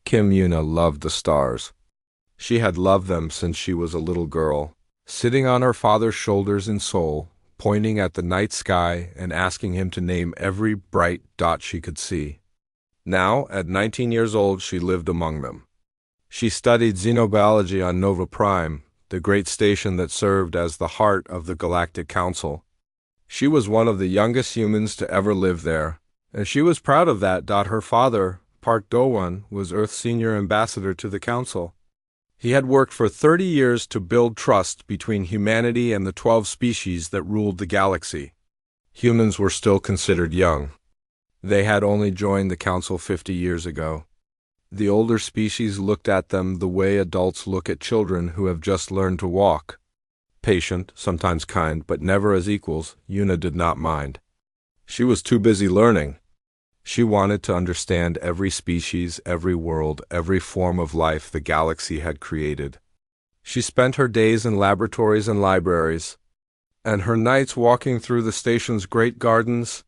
Kim Yuna loved the stars. She had loved them since she was a little girl, sitting on her father's shoulders in Seoul, pointing at the night sky and asking him to name every bright dot she could see. Now, at 19 years old, she lived among them. She studied xenobiology on Nova Prime, the great station that served as the heart of the Galactic Council. She was one of the youngest humans to ever live there, and she was proud of that. Her father, Park Do-won, was Earth's senior ambassador to the Council. He had worked for 30 years to build trust between humanity and the 12 species that ruled the galaxy. Humans were still considered young. They had only joined the Council 50 years ago. The older species looked at them the way adults look at children who have just learned to walk. Patient, sometimes kind, but never as equals, Yuna did not mind. She was too busy learning. She wanted to understand every species, every world, every form of life the galaxy had created. She spent her days in laboratories and libraries, and her nights walking through the station's great gardens,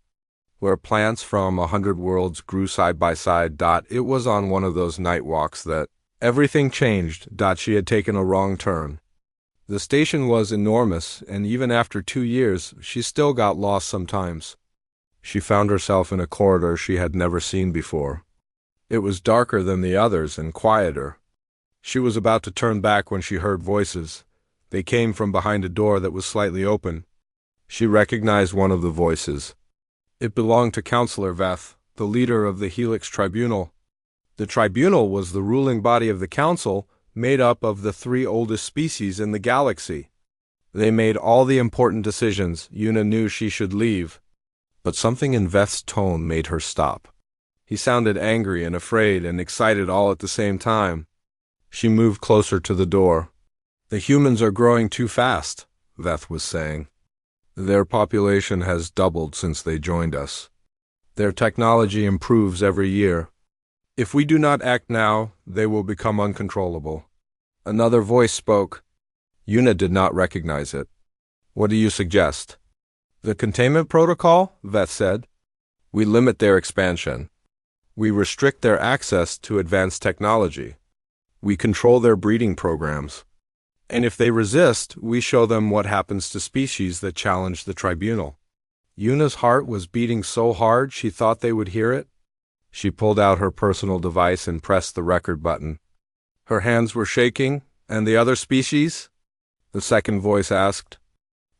where plants from 100 worlds grew side by side. It was on one of those night walks that everything changed. She had taken a wrong turn. The station was enormous, and even after 2 years, she still got lost sometimes. She found herself in a corridor she had never seen before. It was darker than the others and quieter. She was about to turn back when she heard voices. They came from behind a door that was slightly open. She recognized one of the voices. It belonged to Counselor Veth, the leader of the Helix Tribunal. The Tribunal was the ruling body of the Council, made up of the 3 oldest species in the galaxy. They made all the important decisions. Yuna knew she should leave, but something in Veth's tone made her stop. He sounded angry and afraid and excited all at the same time. She moved closer to the door. "The humans are growing too fast," Veth was saying. "Their population has doubled since they joined us. Their technology improves every year. If we do not act now, they will become uncontrollable." Another voice spoke. Yuna did not recognize it. "What do you suggest?" "The containment protocol," Veth said. "We limit their expansion. We restrict their access to advanced technology. We control their breeding programs. And if they resist, we show them what happens to species that challenge the tribunal." Yuna's heart was beating so hard she thought they would hear it. She pulled out her personal device and pressed the record button. Her hands were shaking. "And the other species?" the second voice asked.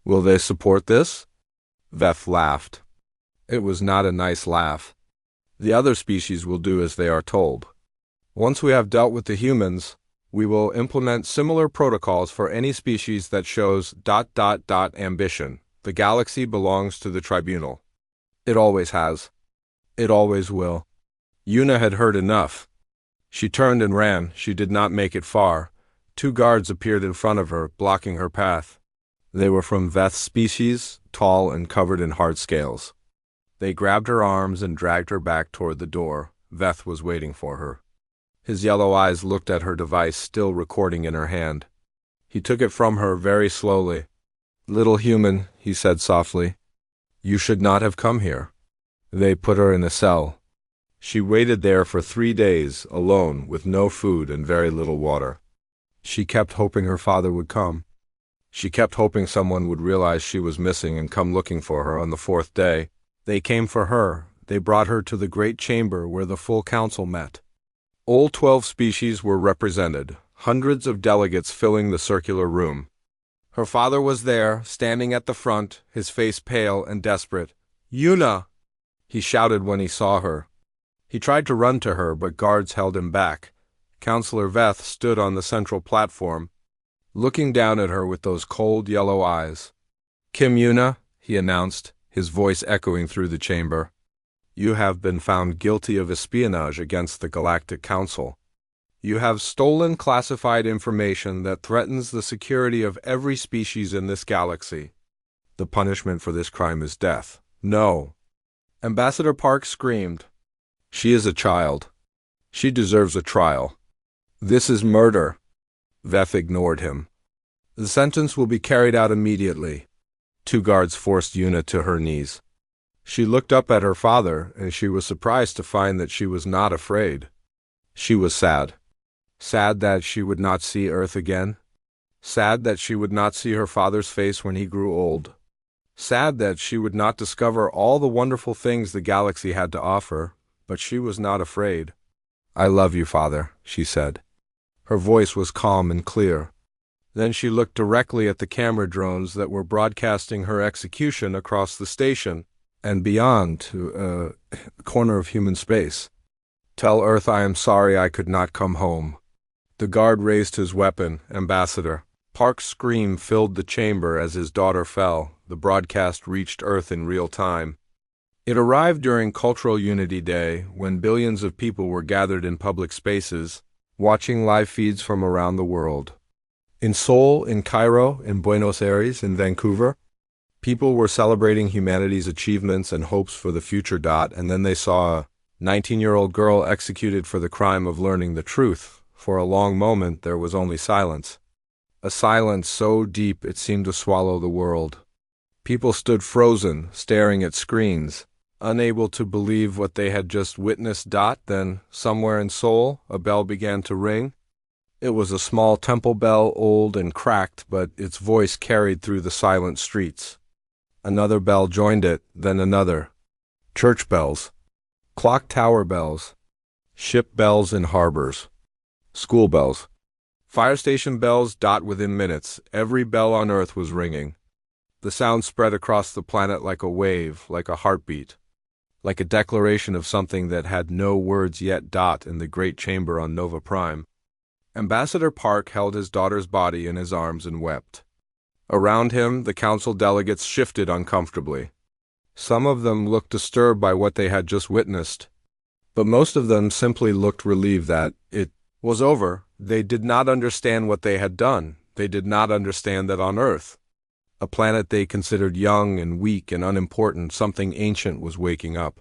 "Will they support this?" Veth laughed. It was not a nice laugh. "The other species will do as they are told. Once we have dealt with the humans, we will implement similar protocols for any species that shows ... ambition. The galaxy belongs to the tribunal. It always has. It always will." Yuna had heard enough. She turned and ran. She did not make it far. 2 guards appeared in front of her, blocking her path. They were from Veth's species, tall and covered in hard scales. They grabbed her arms and dragged her back toward the door. Veth was waiting for her. His yellow eyes looked at her device, still recording in her hand. He took it from her very slowly. "Little human," he said softly, "you should not have come here." They put her in a cell. She waited there for 3 days, alone, with no food and very little water. She kept hoping her father would come. She kept hoping someone would realize she was missing and come looking for her. On the 4th day, they came for her. They brought her to the great chamber where the full council met. All 12 species were represented, hundreds of delegates filling the circular room. Her father was there, standing at the front, his face pale and desperate. "Yuna!" he shouted when he saw her. He tried to run to her, but guards held him back. Counselor Veth stood on the central platform, looking down at her with those cold yellow eyes. "Kim Yuna," he announced, his voice echoing through the chamber, "you have been found guilty of espionage against the Galactic Council. You have stolen classified information that threatens the security of every species in this galaxy. The punishment for this crime is death." "No!" Ambassador Park screamed. "She is a child. She deserves a trial. This is murder." Veth ignored him. "The sentence will be carried out immediately." 2 guards forced Yuna to her knees. She looked up at her father, and she was surprised to find that she was not afraid. She was sad. Sad that she would not see Earth again. Sad that she would not see her father's face when he grew old. Sad that she would not discover all the wonderful things the galaxy had to offer, but she was not afraid. "I love you, Father," she said. Her voice was calm and clear. Then she looked directly at the camera drones that were broadcasting her execution across the station and beyond to a corner of human space. "Tell Earth I am sorry I could not come home." The guard raised his weapon. "Ambassador." Park's scream filled the chamber as his daughter fell. The broadcast reached Earth in real time. It arrived during Cultural Unity Day, when billions of people were gathered in public spaces, watching live feeds from around the world. In Seoul, in Cairo, in Buenos Aires, in Vancouver, people were celebrating humanity's achievements and hopes for the future. And then they saw a 19-year-old girl executed for the crime of learning the truth. For a long moment, there was only silence. A silence so deep it seemed to swallow the world. People stood frozen, staring at screens, unable to believe what they had just witnessed. Then, somewhere in Seoul, a bell began to ring. It was a small temple bell, old and cracked, but its voice carried through the silent streets. Another bell joined it, then another. Church bells, clock tower bells, ship bells in harbors, school bells, fire station bells. Within minutes, every bell on Earth was ringing. The sound spread across the planet like a wave, like a heartbeat, like a declaration of something that had no words yet. In the great chamber on Nova Prime, Ambassador Park held his daughter's body in his arms and wept. Around him, the council delegates shifted uncomfortably. Some of them looked disturbed by what they had just witnessed, but most of them simply looked relieved that it was over. They did not understand what they had done. They did not understand that on Earth, a planet they considered young and weak and unimportant, something ancient was waking up.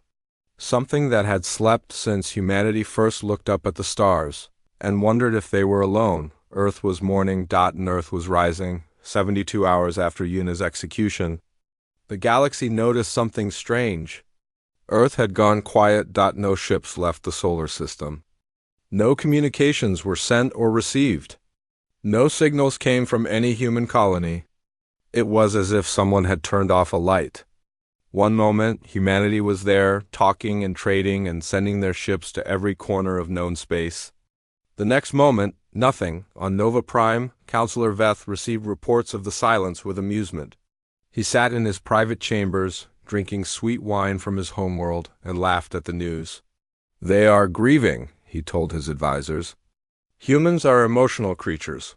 Something that had slept since humanity first looked up at the stars and wondered if they were alone. Earth was mourning. And Earth was rising. 72 hours after Yuna's execution, the galaxy noticed something strange. Earth had gone quiet. No ships left the solar system. No communications were sent or received. No signals came from any human colony. It was as if someone had turned off a light. One moment, humanity was there, talking and trading and sending their ships to every corner of known space. The next moment, nothing. On Nova Prime, Counselor Veth received reports of the silence with amusement. He sat in his private chambers, drinking sweet wine from his homeworld, and laughed at the news. "They are grieving," he told his advisors. "Humans are emotional creatures.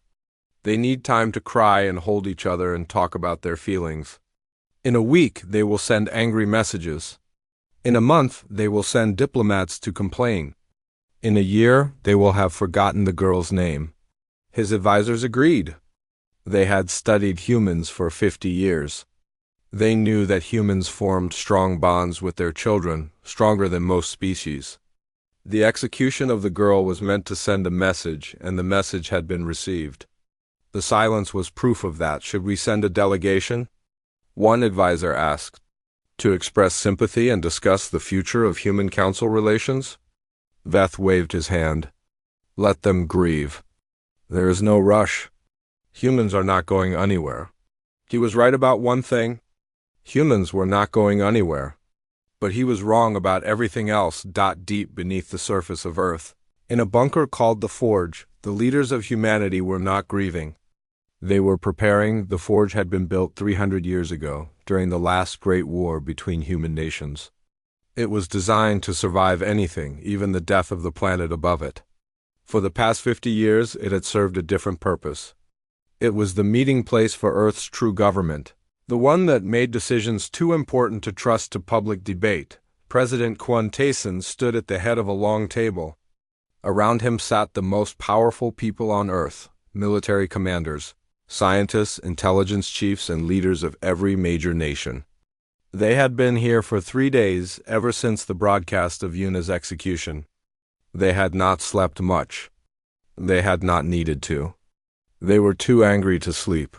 They need time to cry and hold each other and talk about their feelings. In a week, they will send angry messages. In a month, they will send diplomats to complain. In a year, they will have forgotten the girl's name." His advisors agreed. They had studied humans for 50 years. They knew that humans formed strong bonds with their children, stronger than most species. The execution of the girl was meant to send a message, and the message had been received. The silence was proof of that. "Should we send a delegation?" one advisor asked. "To express sympathy and discuss the future of human council relations?" Veth waved his hand. "Let them grieve. There is no rush. Humans are not going anywhere." He was right about one thing. Humans were not going anywhere. But he was wrong about everything else. Deep beneath the surface of Earth, in a bunker called the Forge, the leaders of humanity were not grieving. They were preparing. The Forge had been built 300 years ago, during the last great war between human nations. It was designed to survive anything, even the death of the planet above it. For the past 50 years, it had served a different purpose. It was the meeting place for Earth's true government, the one that made decisions too important to trust to public debate. President Kwon Tae-sun stood at the head of a long table. Around him sat the most powerful people on Earth, military commanders, scientists, intelligence chiefs, and leaders of every major nation. They had been here for 3 days, ever since the broadcast of Yuna's execution. They had not slept much. They had not needed to. They were too angry to sleep.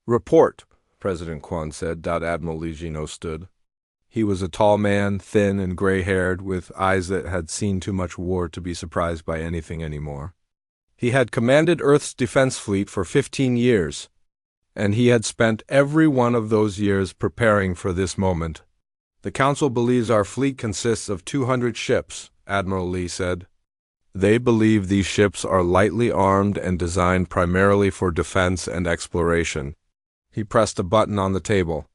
"Report," President Kwon said. Admiral Lee Jino stood. He was a tall man, thin and gray-haired, with eyes that had seen too much war to be surprised by anything anymore. He had commanded Earth's defense fleet for 15 years, and he had spent every one of those years preparing for this moment. "The Council believes our fleet consists of 200 ships," Admiral Lee said. "They believe these ships are lightly armed and designed primarily for defense and exploration." He pressed a button on the table.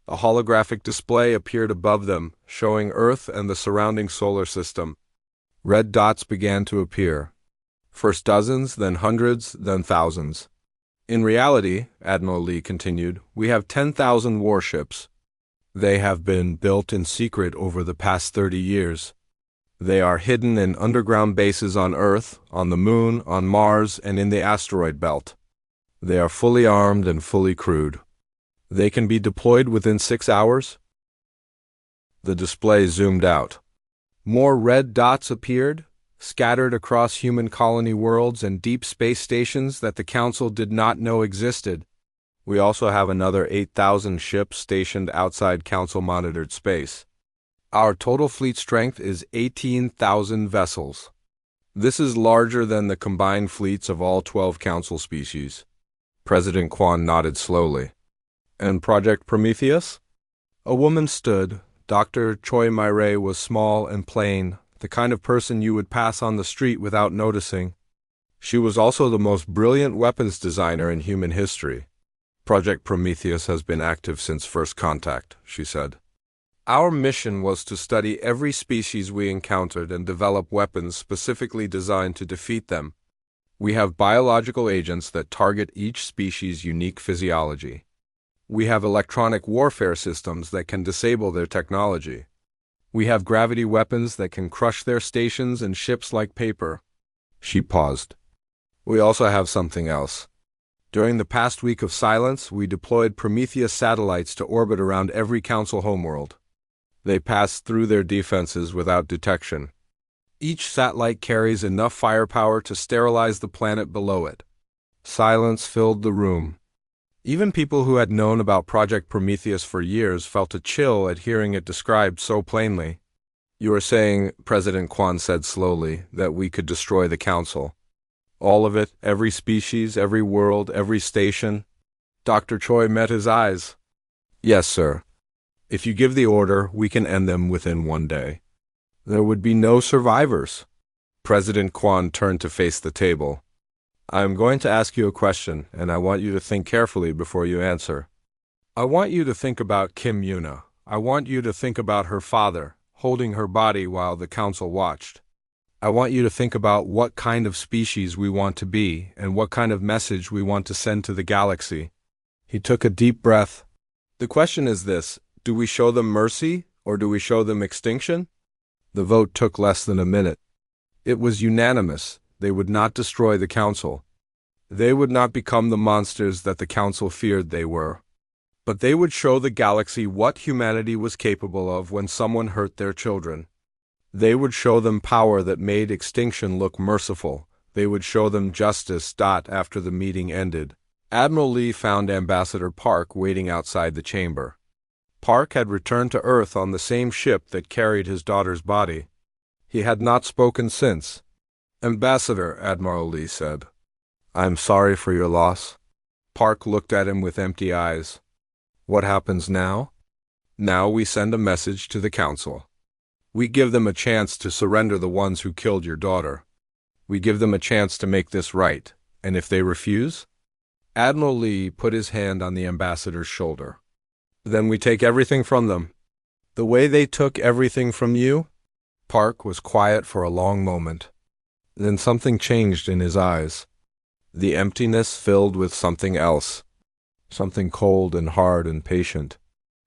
A holographic display appeared above them, showing Earth and the surrounding solar system. Red dots began to appear. First dozens, then hundreds, then thousands. "In reality," Admiral Lee continued, "we have 10,000 warships. They have been built in secret over the past 30 years. They are hidden in underground bases on Earth, on the Moon, on Mars, and in the asteroid belt. They are fully armed and fully crewed. They can be deployed within 6 hours." The display zoomed out. More red dots appeared, scattered across human colony worlds and deep space stations that the Council did not know existed. "We also have another 8,000 ships stationed outside Council-monitored space. Our total fleet strength is 18,000 vessels. This is larger than the combined fleets of all 12 Council species." President Kwan nodded slowly. "And Project Prometheus?" A woman stood. Dr. Choi Mai-rei was small and plain, the kind of person you would pass on the street without noticing. She was also the most brilliant weapons designer in human history. "Project Prometheus has been active since first contact," she said. "Our mission was to study every species we encountered and develop weapons specifically designed to defeat them. We have biological agents that target each species' unique physiology. We have electronic warfare systems that can disable their technology. We have gravity weapons that can crush their stations and ships like paper." She paused. "We also have something else. During the past week of silence, we deployed Prometheus satellites to orbit around every Council homeworld. They passed through their defenses without detection. Each satellite carries enough firepower to sterilize the planet below it." Silence filled the room. Even people who had known about Project Prometheus for years felt a chill at hearing it described so plainly. "You are saying," President Kwan said slowly, "that we could destroy the Council. All of it, every species, every world, every station?" Dr. Choi met his eyes. "Yes, sir. If you give the order, we can end them within 1 day. There would be no survivors." President Kwan turned to face the table. "I am going to ask you a question, and I want you to think carefully before you answer. I want you to think about Kim Yuna. I want you to think about her father, holding her body while the Council watched. I want you to think about what kind of species we want to be and what kind of message we want to send to the galaxy." He took a deep breath. "The question is this: do we show them mercy, or do we show them extinction?" The vote took less than a minute. It was unanimous. They would not destroy the Council. They would not become the monsters that the Council feared they were. But they would show the galaxy what humanity was capable of when someone hurt their children. They would show them power that made extinction look merciful. They would show them justice. After the meeting ended, Admiral Lee found Ambassador Park waiting outside the chamber. Park had returned to Earth on the same ship that carried his daughter's body. He had not spoken since. "Ambassador," Admiral Lee said, "I am sorry for your loss." Park looked at him with empty eyes. "What happens now?" "Now we send a message to the Council. We give them a chance to surrender the ones who killed your daughter. We give them a chance to make this right, and if they refuse?" Admiral Lee put his hand on the ambassador's shoulder. "Then we take everything from them. The way they took everything from you?" Park was quiet for a long moment. Then something changed in his eyes. The emptiness filled with something else, something cold and hard and patient.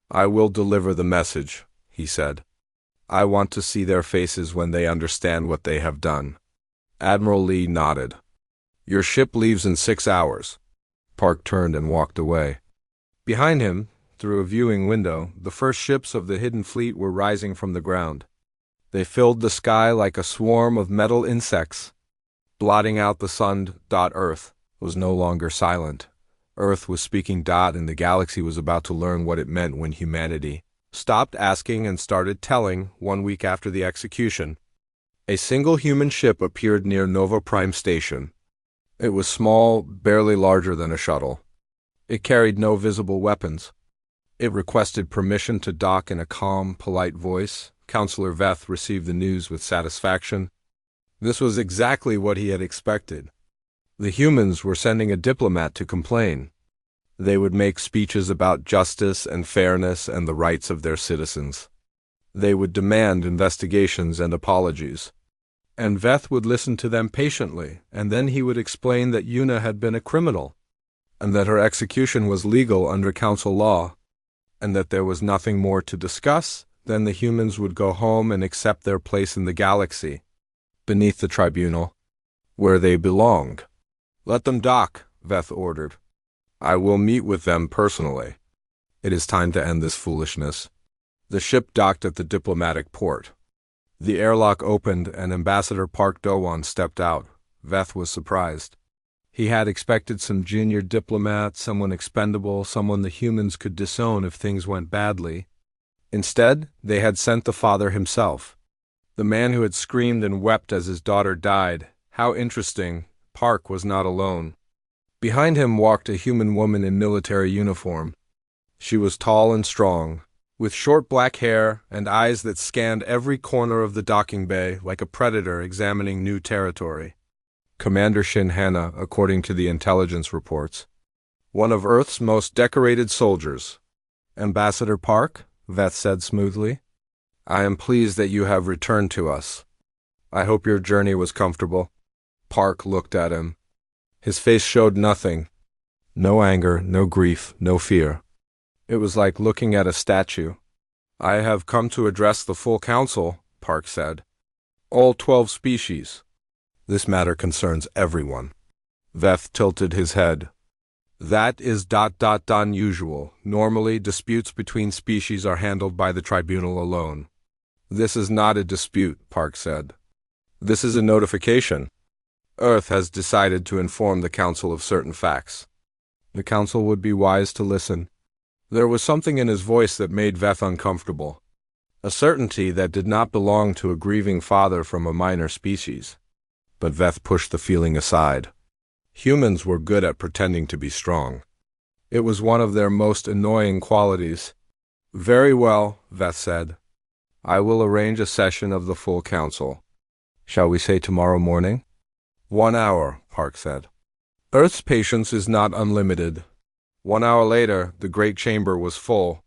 "I will deliver the message," he said. "I want to see their faces when they understand what they have done." Admiral Lee nodded. "Your ship leaves in 6 hours." Park turned and walked away. Behind him, through a viewing window, the first ships of the hidden fleet were rising from the ground. They filled the sky like a swarm of metal insects, blotting out the sun. Earth was no longer silent. Earth was speaking. And the galaxy was about to learn what it meant when humanity stopped asking and started telling 1 week after the execution. A single human ship appeared near Nova Prime Station. It was small, barely larger than a shuttle. It carried no visible weapons. It requested permission to dock in a calm, polite voice. Counselor Veth received the news with satisfaction. This was exactly what he had expected. The humans were sending a diplomat to complain. They would make speeches about justice and fairness and the rights of their citizens. They would demand investigations and apologies. And Veth would listen to them patiently, and then he would explain that Yuna had been a criminal, and that her execution was legal under council law, and that there was nothing more to discuss. Then the humans would go home and accept their place in the galaxy, beneath the tribunal, where they belonged. Let them dock, Veth ordered. I will meet with them personally. It is time to end this foolishness. The ship docked at the diplomatic port. The airlock opened and Ambassador Park Do-won stepped out. Veth was surprised. He had expected some junior diplomat, someone expendable, someone the humans could disown if things went badly. Instead, they had sent the father himself. The man who had screamed and wept as his daughter died. How interesting. Park was not alone. Behind him walked a human woman in military uniform. She was tall and strong, with short black hair and eyes that scanned every corner of the docking bay like a predator examining new territory. Commander Shin Hana, according to the intelligence reports. One of Earth's most decorated soldiers. Ambassador Park, Veth said smoothly. I am pleased that you have returned to us. I hope your journey was comfortable. Park looked at him. His face showed nothing. No anger, no grief, no fear. It was like looking at a statue. I have come to address the full council, Park said. All 12 species. This matter concerns everyone. Veth tilted his head. That is unusual. Normally, disputes between species are handled by the tribunal alone. This is not a dispute, Park said. This is a notification. Earth has decided to inform the council of certain facts. The council would be wise to listen. There was something in his voice that made Veth uncomfortable. A certainty that did not belong to a grieving father from a minor species. But Veth pushed the feeling aside. Humans were good at pretending to be strong. It was one of their most annoying qualities. Very well, Veth said. I will arrange a session of the full council. Shall we say tomorrow morning? 1 hour, Park said. Earth's patience is not unlimited. 1 hour later, the great chamber was full.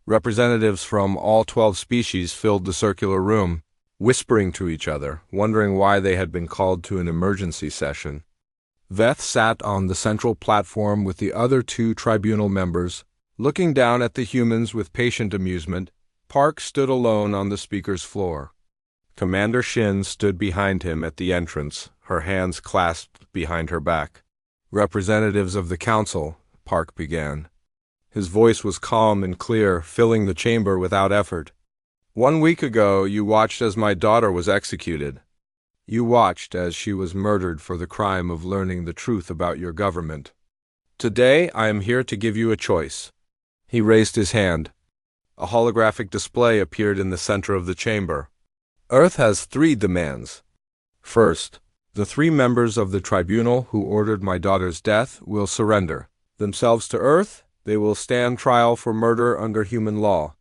Representatives from all 12 species filled the circular room, whispering to each other, wondering why they had been called to an emergency session. Veth sat on the central platform with the other 2 tribunal members, looking down at the humans with patient amusement. Park stood alone on the speaker's floor. Commander Shin stood behind him at the entrance, her hands clasped behind her back. Representatives of the council, Park began. His voice was calm and clear, filling the chamber without effort. 1 week ago, you watched as my daughter was executed. You watched as she was murdered for the crime of learning the truth about your government. Today, I am here to give you a choice. He raised his hand. A holographic display appeared in the center of the chamber. Earth has 3 demands. First, the 3 members of the tribunal who ordered my daughter's death will surrender themselves to Earth. They will stand trial for murder under human law.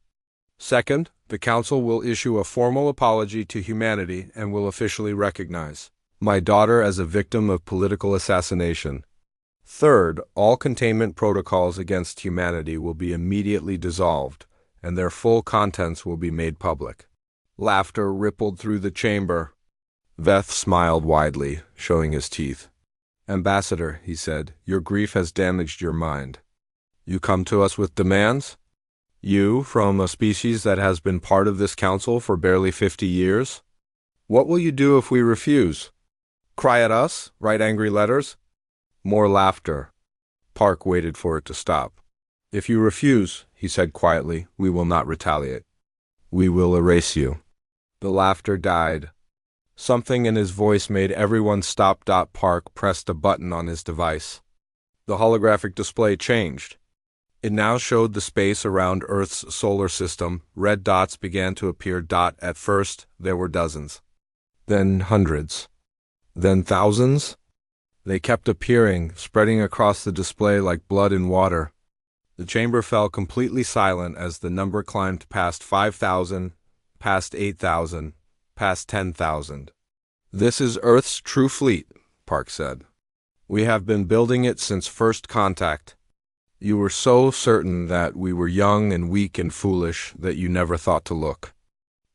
Second, the council will issue a formal apology to humanity and will officially recognize my daughter as a victim of political assassination. Third, all containment protocols against humanity will be immediately dissolved, and their full contents will be made public. Laughter rippled through the chamber. Veth smiled widely, showing his teeth. Ambassador, he said, your grief has damaged your mind. You come to us with demands? You, from a species that has been part of this council for barely 50 years? What will you do if we refuse? Cry at us? Write angry letters? More laughter. Park waited for it to stop. If you refuse, he said quietly, we will not retaliate. We will erase you. The laughter died. Something in his voice made everyone stop. Park pressed a button on his device. The holographic display changed. It now showed the space around Earth's solar system. Red dots began to appear. At first, there were dozens. Then hundreds. Then thousands. They kept appearing, spreading across the display like blood in water. The chamber fell completely silent as the number climbed past 5,000, past 8,000, past 10,000. "This is Earth's true fleet," Park said. "We have been building it since first contact. You were so certain that we were young and weak and foolish that you never thought to look.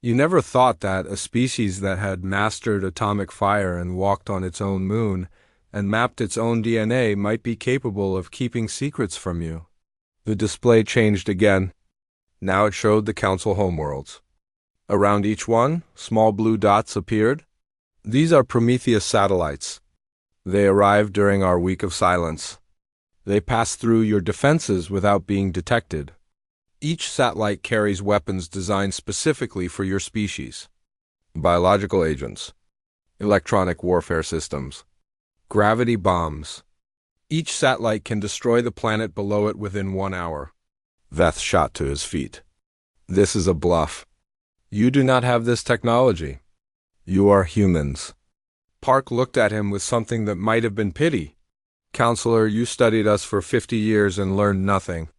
You never thought that a species that had mastered atomic fire and walked on its own moon and mapped its own DNA might be capable of keeping secrets from you." The display changed again. Now it showed the Council homeworlds. Around each one, small blue dots appeared. These are Prometheus satellites. They arrived during our week of silence. They pass through your defenses without being detected. Each satellite carries weapons designed specifically for your species. Biological agents, electronic warfare systems, gravity bombs. Each satellite can destroy the planet below it within 1 hour. Veth shot to his feet. "This is a bluff. You do not have this technology. You are humans." Park looked at him with something that might have been pity. "Counselor, you studied us for 50 years and learned nothing.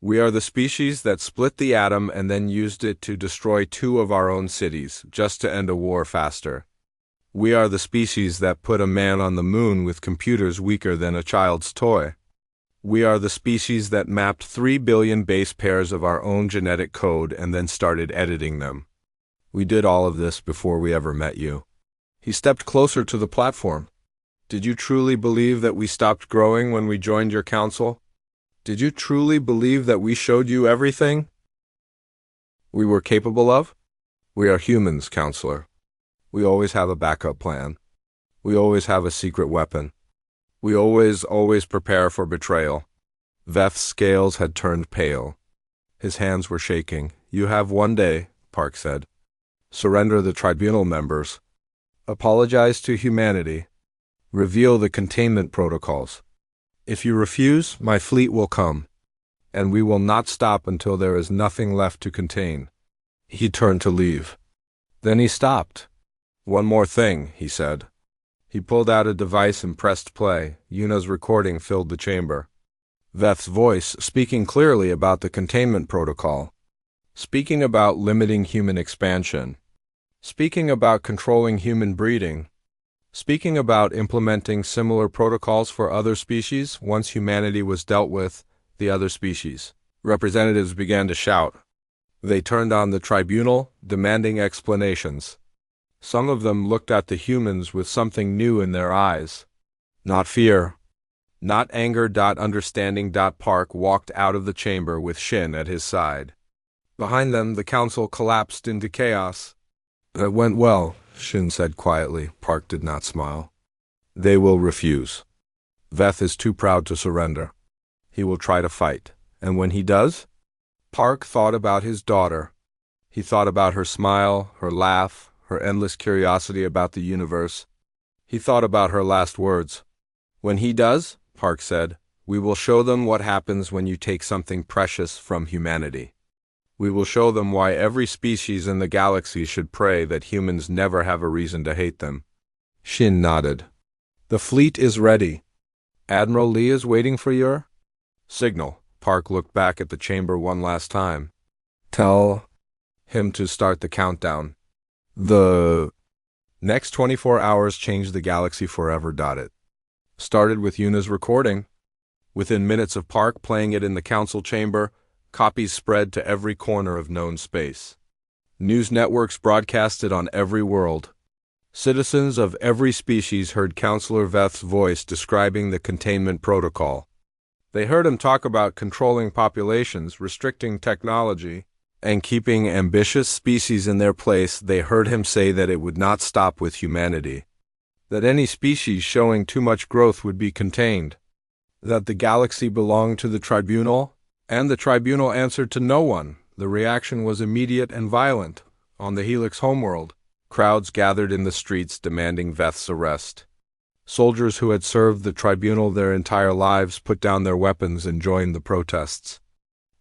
We are the species that split the atom and then used it to destroy 2 of our own cities, just to end a war faster. We are the species that put a man on the moon with computers weaker than a child's toy. We are the species that mapped 3 billion base pairs of our own genetic code and then started editing them. We did all of this before we ever met you." He stepped closer to the platform. "Did you truly believe that we stopped growing when we joined your council? Did you truly believe that we showed you everything we were capable of? We are humans, Counselor. We always have a backup plan. We always have a secret weapon. We always prepare for betrayal." Veth's scales had turned pale. His hands were shaking. "You have 1 day," Park said. "Surrender the tribunal members. Apologize to humanity. Reveal the containment protocols. If you refuse, my fleet will come, and we will not stop until there is nothing left to contain." He turned to leave. Then he stopped. "One more thing," he said. He pulled out a device and pressed play. Yuna's recording filled the chamber. Veth's voice, speaking clearly about the containment protocol, speaking about limiting human expansion, speaking about controlling human breeding, speaking about implementing similar protocols for other species once humanity was dealt with the other species. Representatives began to shout. They turned on the tribunal, demanding explanations. Some of them looked at the humans with something new in their eyes. Not fear. Not anger. Understanding. Park walked out of the chamber with Shin at his side. Behind them, the council collapsed into chaos. "That went well," Shin said quietly. Park did not smile. "They will refuse. Veth is too proud to surrender. He will try to fight. And when he does?" Park thought about his daughter. He thought about her smile, her laugh, her endless curiosity about the universe. He thought about her last words. "When he does," Park said, "we will show them what happens when you take something precious from humanity. We will show them why every species in the galaxy should pray that humans never have a reason to hate them." Shin nodded. "The fleet is ready. Admiral Lee is waiting for your signal." Park looked back at the chamber one last time. "Tell him to start the countdown." The next 24 hours changed the galaxy forever. It started with Yuna's recording. Within minutes of Park playing it in the council chamber, copies spread to every corner of known space. News networks broadcast it on every world. Citizens of every species heard Counselor Veth's voice describing the containment protocol. They heard him talk about controlling populations, restricting technology, and keeping ambitious species in their place. They heard him say that it would not stop with humanity, that any species showing too much growth would be contained, that the galaxy belonged to the tribunal, and the tribunal answered to no one. The reaction was immediate and violent. On the Helix homeworld, crowds gathered in the streets demanding Veth's arrest. Soldiers who had served the tribunal their entire lives put down their weapons and joined the protests.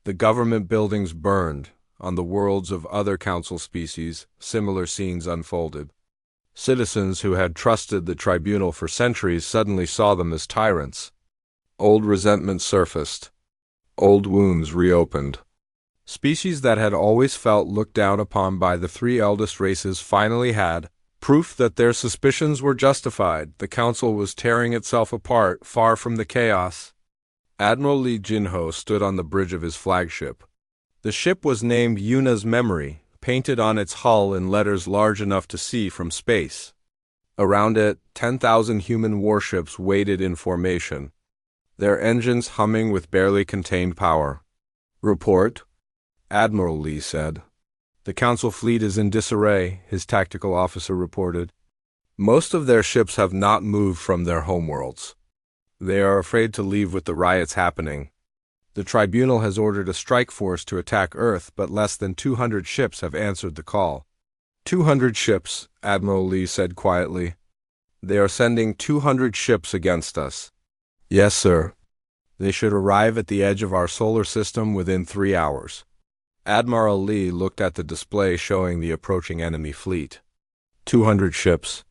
The government buildings burned. On the worlds of other council species, similar scenes unfolded. Citizens who had trusted the tribunal for centuries suddenly saw them as tyrants. Old resentment surfaced. Old wounds reopened. Species that had always felt looked down upon by the three eldest races finally had proof that their suspicions were justified. The council was tearing itself apart, far from the chaos. Admiral Lee Jinho stood on the bridge of his flagship. The ship was named Yuna's Memory, painted on its hull in letters large enough to see from space. Around it, 10,000 human warships waited in formation, their engines humming with barely contained power. "Report," Admiral Lee said. "The Council fleet is in disarray," his tactical officer reported. "Most of their ships have not moved from their homeworlds. They are afraid to leave with the riots happening. The Tribunal has ordered a strike force to attack Earth, but less than 200 ships have answered the call." 200 ships, Admiral Lee said quietly. "They are sending 200 ships against us." "Yes, sir. They should arrive at the edge of our solar system within 3 hours." Admiral Lee looked at the display showing the approaching enemy fleet. 200 ships.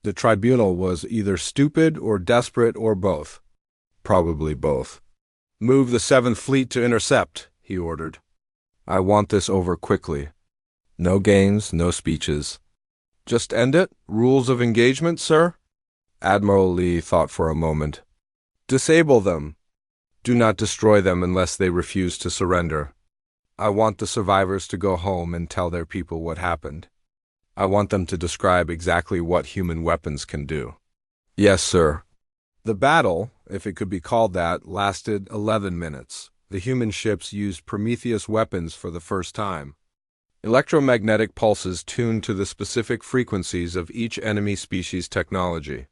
The Tribunal was either stupid or desperate or both. Probably both. "Move the 7th Fleet to intercept," he ordered. "I want this over quickly. No games, no speeches. Just end it? Rules of engagement, sir?" Admiral Lee thought for a moment. "Disable them. Do not destroy them unless they refuse to surrender. I want the survivors to go home and tell their people what happened. I want them to describe exactly what human weapons can do." "Yes, sir." The battle, if it could be called that, lasted 11 minutes. The human ships used Prometheus weapons for the first time. Electromagnetic pulses tuned to the specific frequencies of each enemy species' technology.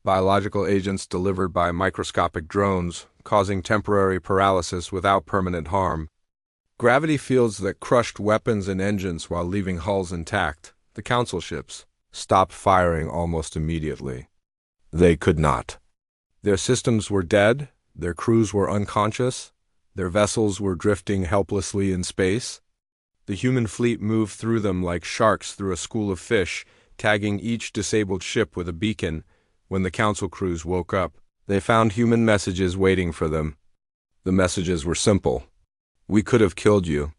Biological agents delivered by microscopic drones, causing temporary paralysis without permanent harm. Gravity fields that crushed weapons and engines while leaving hulls intact. The Council ships stopped firing almost immediately. They could not. Their systems were dead, their crews were unconscious, their vessels were drifting helplessly in space. The human fleet moved through them like sharks through a school of fish, tagging each disabled ship with a beacon. When the Council crews woke up, they found human messages waiting for them. The messages were simple. "We could have killed you.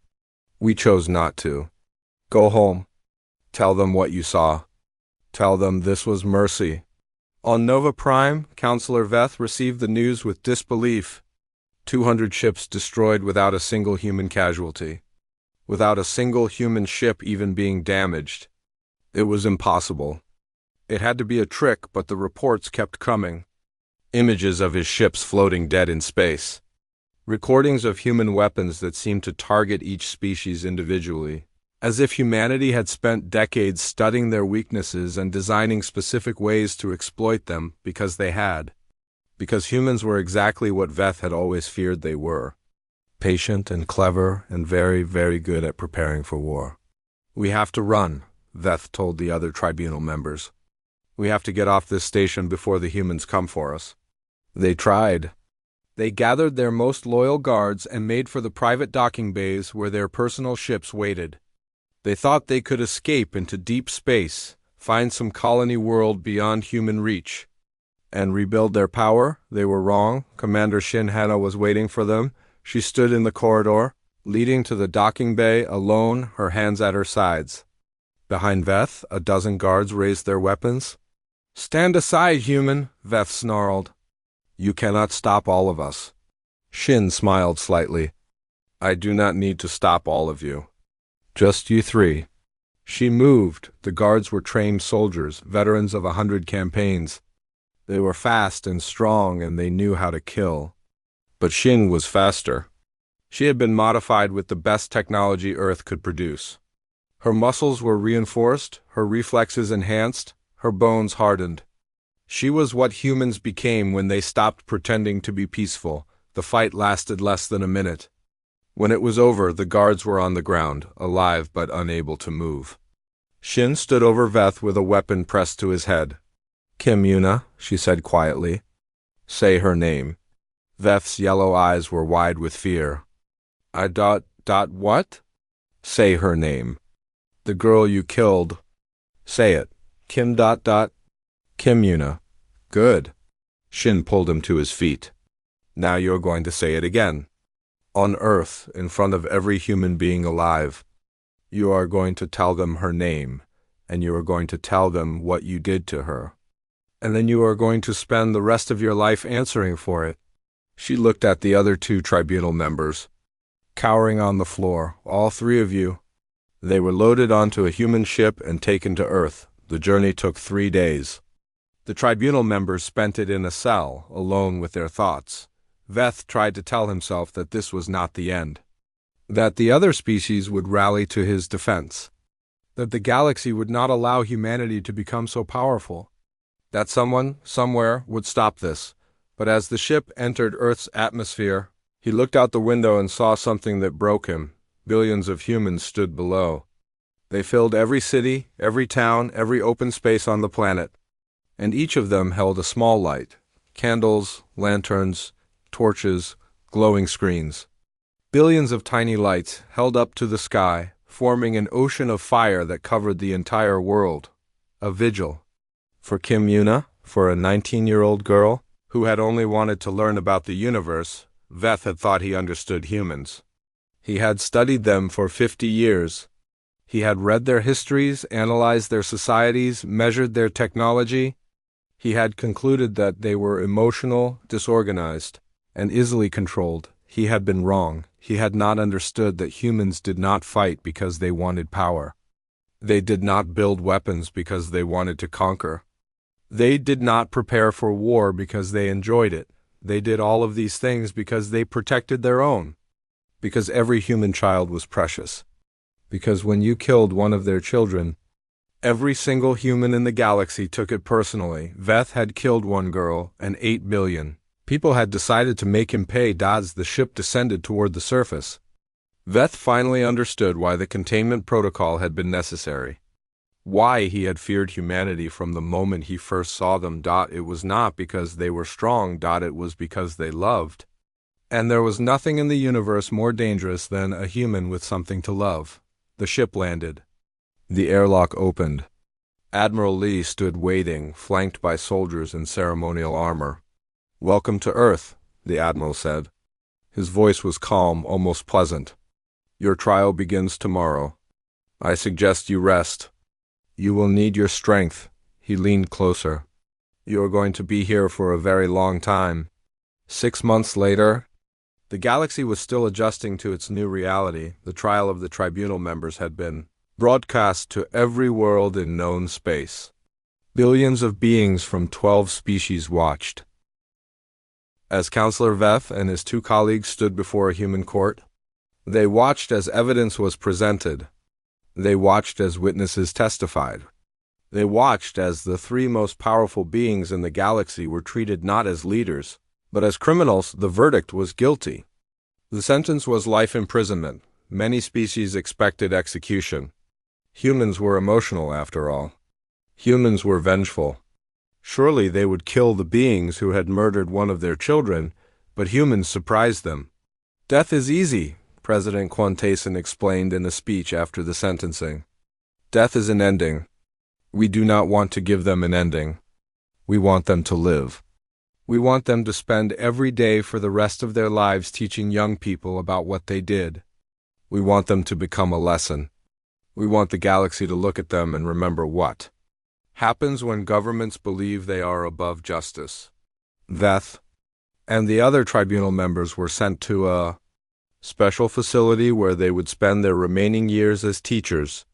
We chose not to. Go home. Tell them what you saw. Tell them this was mercy." On Nova Prime, Counselor Veth received the news with disbelief. 200 ships destroyed without a single human casualty. Without a single human ship even being damaged. It was impossible. It had to be a trick, but the reports kept coming. Images of his ships floating dead in space. Recordings of human weapons that seemed to target each species individually. As if humanity had spent decades studying their weaknesses and designing specific ways to exploit them because they had. Because humans were exactly what Veth had always feared they were. Patient and clever and very, very good at preparing for war. "We have to run," Veth told the other tribunal members. "We have to get off this station before the humans come for us." They tried. They gathered their most loyal guards and made for the private docking bays where their personal ships waited. They thought they could escape into deep space, find some colony world beyond human reach, and rebuild their power. They were wrong. Commander Shin Hana was waiting for them. She stood in the corridor, leading to the docking bay, alone, her hands at her sides. Behind Veth, a dozen guards raised their weapons. "Stand aside, human," Veth snarled. "You cannot stop all of us." Shin smiled slightly. "I do not need to stop all of you. Just you three." She moved. The guards were trained soldiers, veterans of 100 campaigns. They were fast and strong, and they knew how to kill. But Shin was faster. She had been modified with the best technology Earth could produce. Her muscles were reinforced, her reflexes enhanced, her bones hardened. She was what humans became when they stopped pretending to be peaceful. The fight lasted less than a minute. When it was over, the guards were on the ground, alive but unable to move. Shin stood over Veth with a weapon pressed to his head. Kim Yuna, she said quietly. Say her name. Veth's yellow eyes were wide with fear. What? Say her name. The girl you killed. Say it. Kim. Kim Yuna. Good. Shin pulled him to his feet. Now you're going to say it again. On Earth, in front of every human being alive. You are going to tell them her name, and you are going to tell them what you did to her. And then you are going to spend the rest of your life answering for it. She looked at the other two tribunal members. Cowering on the floor, all three of you. They were loaded onto a human ship and taken to Earth. The journey took 3 days. The tribunal members spent it in a cell, alone with their thoughts. Veth tried to tell himself that this was not the end. That the other species would rally to his defense. That the galaxy would not allow humanity to become so powerful. That someone, somewhere, would stop this. But as the ship entered Earth's atmosphere, he looked out the window and saw something that broke him. Billions of humans stood below. They filled every city, every town, every open space on the planet. And each of them held a small light. Candles, lanterns, torches, glowing screens. Billions of tiny lights held up to the sky, forming an ocean of fire that covered the entire world. A vigil. For Kim Yuna, for a 19-year-old girl who had only wanted to learn about the universe, Veth had thought he understood humans. He had studied them for 50 years. He had read their histories, analyzed their societies, measured their technology. He had concluded that they were emotional, disorganized, and easily controlled. He had been wrong. He had not understood that humans did not fight because they wanted power. They did not build weapons because they wanted to conquer. They did not prepare for war because they enjoyed it. They did all of these things because they protected their own. Because every human child was precious. Because when you killed one of their children, every single human in the galaxy took it personally. Veth had killed one girl and 8 billion. People had decided to make him pay as the ship descended toward the surface. Veth finally understood why the containment protocol had been necessary. Why he had feared humanity from the moment he first saw them. It was not because they were strong. It was because they loved. And there was nothing in the universe more dangerous than a human with something to love. The ship landed. The airlock opened. Admiral Lee stood waiting, flanked by soldiers in ceremonial armor. Welcome to Earth, the Admiral said. His voice was calm, almost pleasant. Your trial begins tomorrow. I suggest you rest. You will need your strength. He leaned closer. You are going to be here for a very long time. 6 months later, the galaxy was still adjusting to its new reality. The trial of the tribunal members had been broadcast to every world in known space. Billions of beings from 12 species watched. As Counselor Veth and his 2 colleagues stood before a human court, they watched as evidence was presented. They watched as witnesses testified. They watched as the 3 most powerful beings in the galaxy were treated not as leaders, but as criminals. The verdict was guilty. The sentence was life imprisonment. Many species expected execution. Humans were emotional, after all. Humans were vengeful. Surely they would kill the beings who had murdered one of their children, but humans surprised them. Death is easy, President Quantayson explained in a speech after the sentencing. Death is an ending. We do not want to give them an ending. We want them to live. We want them to spend every day for the rest of their lives teaching young people about what they did. We want them to become a lesson. We want the galaxy to look at them and remember what happens when governments believe they are above justice. Veth and the other tribunal members were sent to a special facility where they would spend their remaining years as teachers.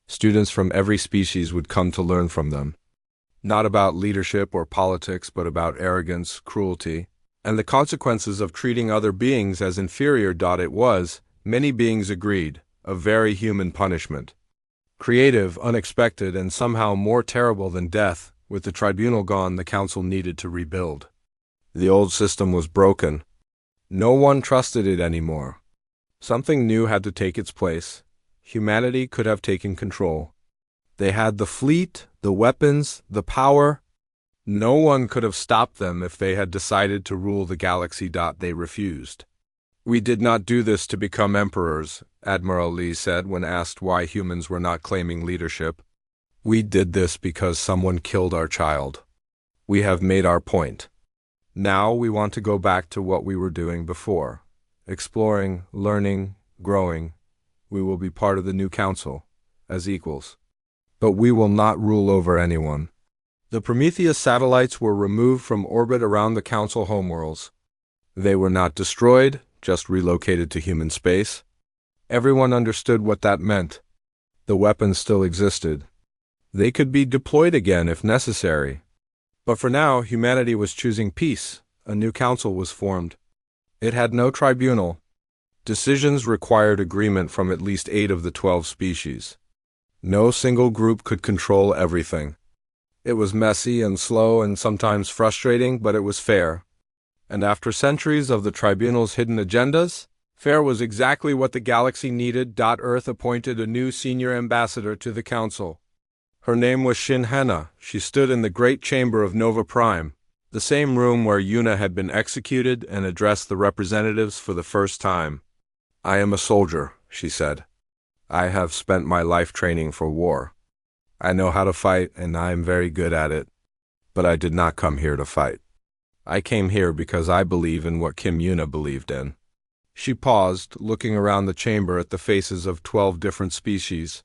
Students from every species would come to learn from them. Not about leadership or politics, but about arrogance, cruelty, and the consequences of treating other beings as inferior. It was, many beings agreed, a very human punishment. Creative, unexpected, and somehow more terrible than death. With the tribunal gone, the council needed to rebuild. The old system was broken. No one trusted it anymore. Something new had to take its place. Humanity could have taken control. They had the fleet, the weapons, the power. No one could have stopped them if they had decided to rule the galaxy. They refused. We did not do this to become emperors, Admiral Lee said when asked why humans were not claiming leadership. We did this because someone killed our child. We have made our point. Now we want to go back to what we were doing before. Exploring, learning, growing. We will be part of the new council, as equals. But we will not rule over anyone. The Prometheus satellites were removed from orbit around the council homeworlds. They were not destroyed, just relocated to human space. Everyone understood what that meant. The weapons still existed. They could be deployed again if necessary. But for now, humanity was choosing peace. A new council was formed. It had no tribunal. Decisions required agreement from at least 8 of the 12 species. No single group could control everything. It was messy and slow and sometimes frustrating, but it was fair. And after centuries of the tribunal's hidden agendas, fair was exactly what the galaxy needed. Earth appointed a new senior ambassador to the council. Her name was Shin Hena. She stood in the great chamber of Nova Prime, the same room where Yuna had been executed, and addressed the representatives for the first time. I am a soldier, she said. I have spent my life training for war. I know how to fight, and I am very good at it. But I did not come here to fight. I came here because I believe in what Kim Yuna believed in. She paused, looking around the chamber at the faces of 12 different species.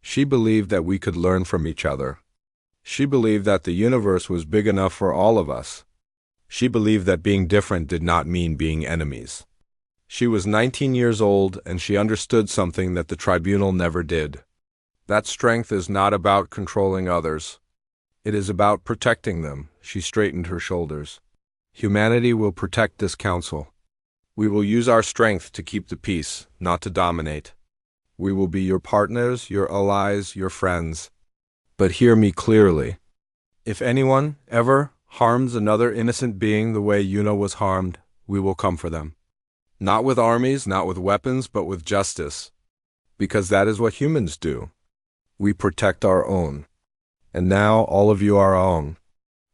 She believed that we could learn from each other. She believed that the universe was big enough for all of us. She believed that being different did not mean being enemies. She was 19 years old, and she understood something that the tribunal never did. That strength is not about controlling others. It is about protecting them. She straightened her shoulders. Humanity will protect this council. We will use our strength to keep the peace, not to dominate. We will be your partners, your allies, your friends. But hear me clearly. If anyone, ever, harms another innocent being the way Yuna was harmed, we will come for them. Not with armies, not with weapons, but with justice. Because that is what humans do. We protect our own. And now all of you are our own.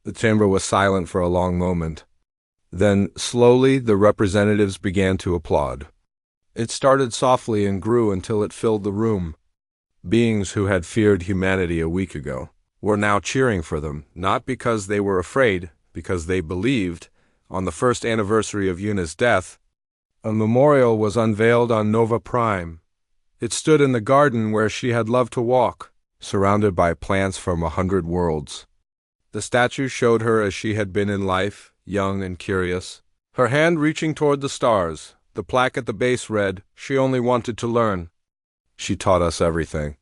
The chamber was silent for a long moment. Then, slowly, the representatives began to applaud. It started softly and grew until it filled the room. Beings who had feared humanity a week ago were now cheering for them, not because they were afraid, because they believed. On the first anniversary of Yuna's death, a memorial was unveiled on Nova Prime. It stood in the garden where she had loved to walk, surrounded by plants from 100 worlds. The statue showed her as she had been in life, young and curious, her hand reaching toward the stars. The plaque at the base read, "She only wanted to learn." She taught us everything.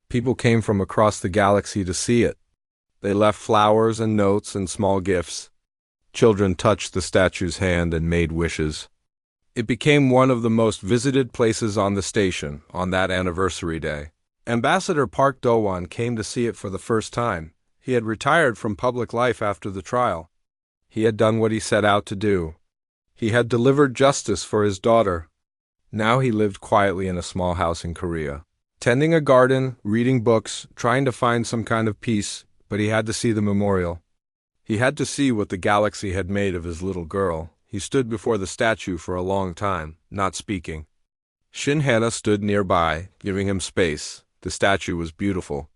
People came from across the galaxy to see it. They left flowers and notes and small gifts. Children touched the statue's hand and made wishes. It became one of the most visited places on the station on that anniversary day. Ambassador Park Do-won came to see it for the first time. He had retired from public life after the trial. He had done what he set out to do. He had delivered justice for his daughter. Now he lived quietly in a small house in Korea, tending a garden, reading books, trying to find some kind of peace, but he had to see the memorial. He had to see what the galaxy had made of his little girl. He stood before the statue for a long time, not speaking. Shin Hana stood nearby, giving him space. The statue was beautiful.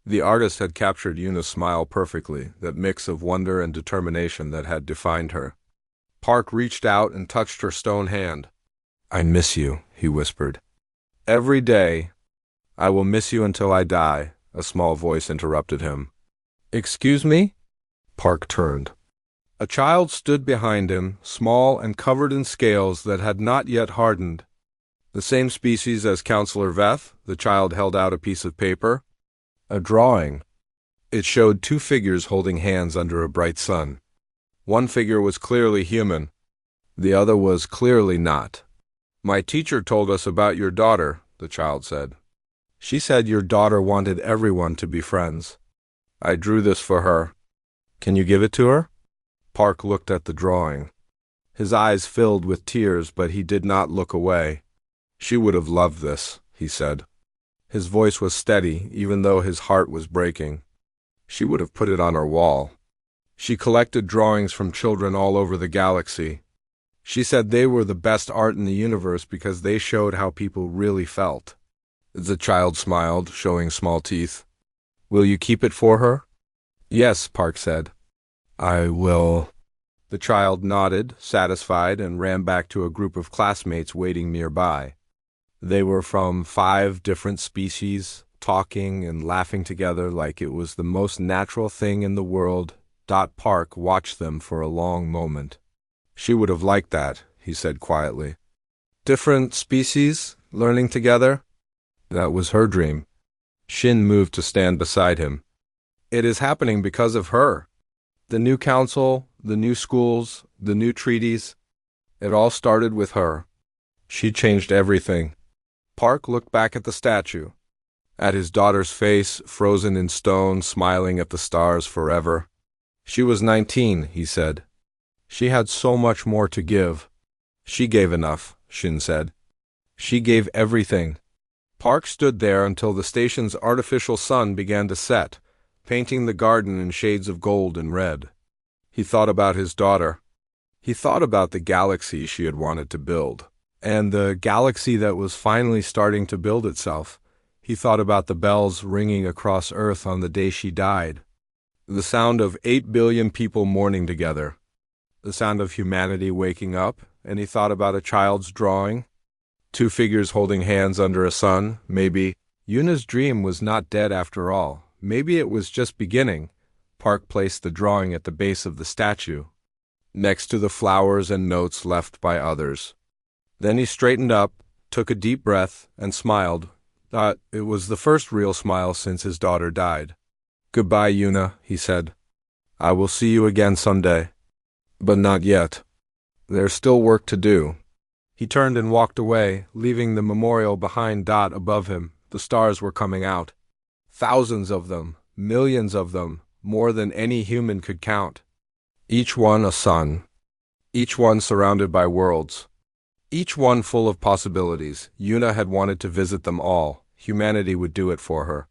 The artist had captured Yuna's smile perfectly, that mix of wonder and determination that had defined her. Park reached out and touched her stone hand. "I miss you," he whispered. "Every day. I will miss you until I die," a small voice interrupted him. "Excuse me?" Park turned. A child stood behind him, small and covered in scales that had not yet hardened. The same species as Counselor Veth, the child held out a piece of paper. A drawing. It showed 2 figures holding hands under a bright sun. One figure was clearly human. The other was clearly not. "My teacher told us about your daughter," the child said. "She said your daughter wanted everyone to be friends. I drew this for her. Can you give it to her?" Park looked at the drawing. His eyes filled with tears, but he did not look away. "She would have loved this," he said. His voice was steady, even though his heart was breaking. "She would have put it on her wall." She collected drawings from children all over the galaxy. She said they were the best art in the universe because they showed how people really felt. The child smiled, showing small teeth. Will you keep it for her? Yes, Park said. I will. The child nodded, satisfied, and ran back to a group of classmates waiting nearby. They were from 5 different species, talking and laughing together like it was the most natural thing in the world. Park watched them for a long moment. She would have liked that, he said quietly. Different species, learning together? That was her dream. Shin moved to stand beside him. It is happening because of her. The new council, the new schools, the new treaties. It all started with her. She changed everything. Park looked back at the statue, at his daughter's face, frozen in stone, smiling at the stars forever. She was 19, he said. She had so much more to give. She gave enough, Shin said. She gave everything. Park stood there until the station's artificial sun began to set, painting the garden in shades of gold and red. He thought about his daughter. He thought about the galaxy she had wanted to build, and the galaxy that was finally starting to build itself. He thought about the bells ringing across Earth on the day she died. The sound of 8 billion people mourning together. The sound of humanity waking up, and he thought about a child's drawing. 2 figures holding hands under a sun, maybe. Yuna's dream was not dead after all. Maybe it was just beginning. Park placed the drawing at the base of the statue, next to the flowers and notes left by others. Then he straightened up, took a deep breath, and smiled. Thought it was the first real smile since his daughter died. Goodbye, Yuna, he said. I will see you again someday. But not yet. There's still work to do. He turned and walked away, leaving the memorial behind. Above him, the stars were coming out. Thousands of them, millions of them, more than any human could count. Each one a sun. Each one surrounded by worlds. Each one full of possibilities. Yuna had wanted to visit them all. Humanity would do it for her.